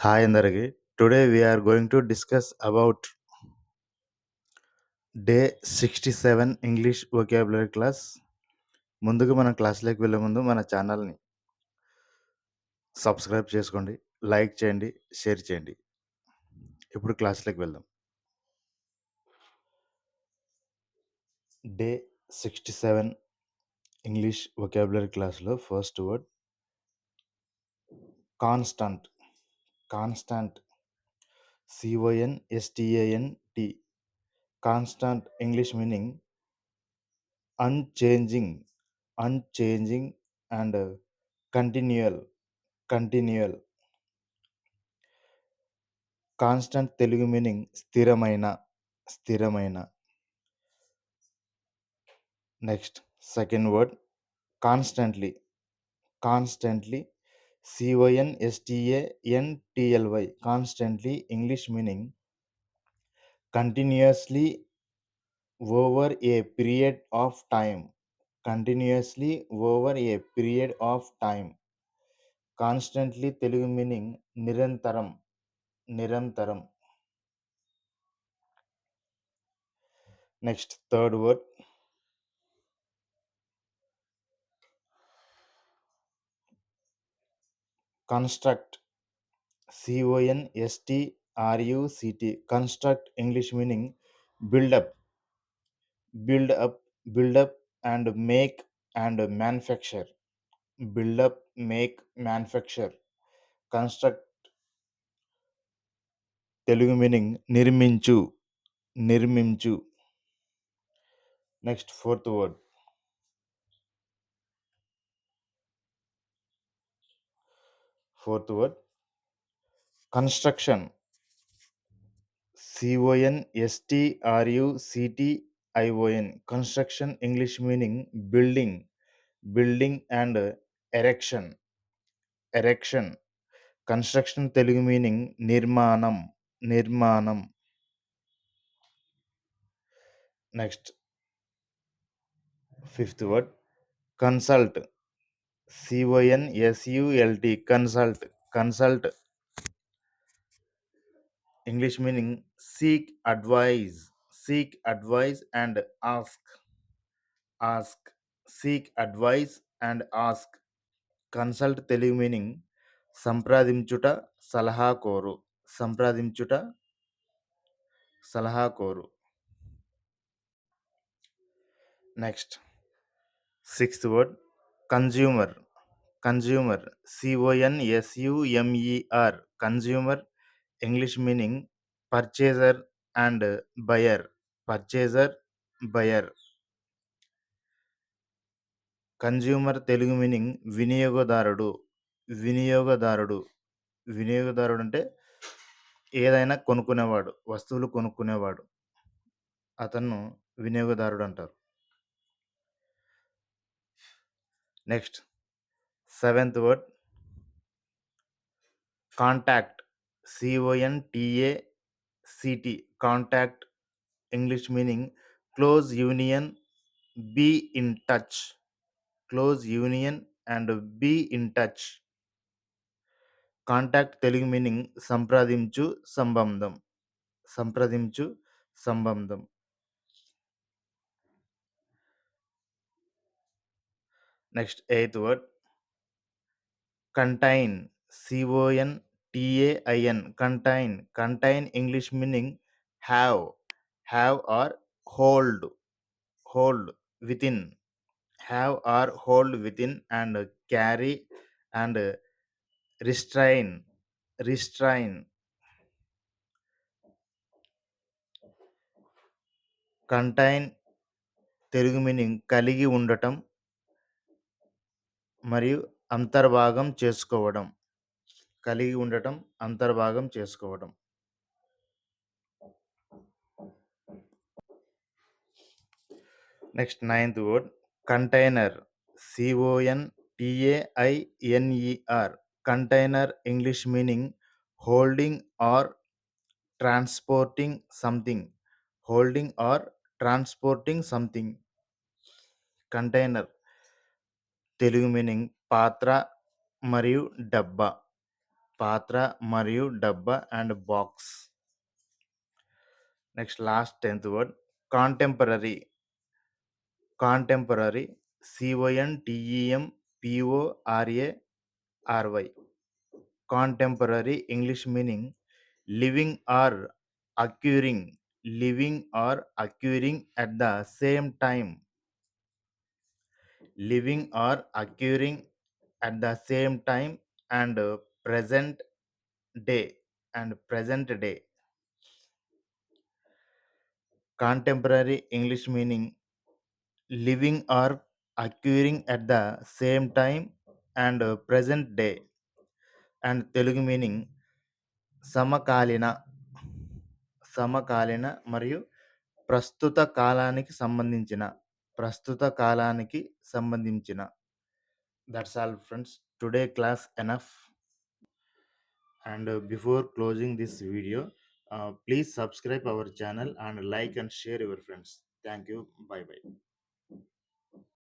Hi అందరికి. Today we are going to discuss about day 67 English vocabulary class. ముందుగా మన క్లాస్లోకి వెళ్ళే ముందు మన ఛానల్ని సబ్స్క్రైబ్ చేసుకోండి, లైక్ చేయండి, షేర్ చేయండి. ఇప్పుడు క్లాస్లోకి వెళ్దాం. డే 67 ఇంగ్లీష్ వొకాబులరీ క్లాస్లో first word constant. Constant, CONSTANT. Constant English meaning unchanging and continual. Constant Telugu meaning స్థిరమైన. Next second word constantly. CONSTANTLY. Constantly English meaning continuously over a period of time. Constantly Telugu meaning నిరంతరం. Next third word construct. CONSTRUCT. Construct English meaning build up and make and manufacture. Construct Telugu meaning నిర్మించు. Next fourth word construction. CONSTRUCTION. Construction English meaning building and erection. Construction Telugu meaning నిర్మాణం. Next fifth word consult. CONSULT. Consult English meaning seek advice and ask. Consult Telugu meaning సంప్రదించుట, సలహా కోరు. Next sixth word consumer. CONSUMER. Consumer English meaning purchaser and buyer. Consumer Telugu meaning వినియోగదారుడు. అంటే ఏదైనా కొనుక్కునేవాడు, వస్తువులు కొనుక్కునేవాడు, అతను వినియోగదారుడు అంటారు. Next seventh word contact. CONTACT. Contact English meaning close union, be in touch. Contact Telugu meaning సంప్రదించు సంబంధం. Next eighth word contain. CONTAIN. Contain English meaning have or hold within. And carry and restrain. Contain Telugu meaning కలిగి ఉండటం మరియు అంతర్భాగం చేసుకోవడం. Next ninth word container. CONTAINER. Container English meaning holding or transporting something. Container Telugu meaning పాత్ర మరియు డబ్బా. పాత్ర మరియు డబ్బా and box. Next last 10th word contemporary. Contemporary CONTEMPORARY. Contemporary English meaning living or occurring, living or occurring at the same time, living or occurring at the same time and present day and present day. Contemporary English meaning living or occurring at the same time and present day. And Telugu meaning సమకాలీన, సమకాలీన మరియు ప్రస్తుత కాలానికి సంబంధించిన, ప్రస్తుత కాలానికి సంబంధించిన. That's all friends. Today class enough. And before closing this video, please subscribe our channel and like and share your friends. Thank you. Bye bye.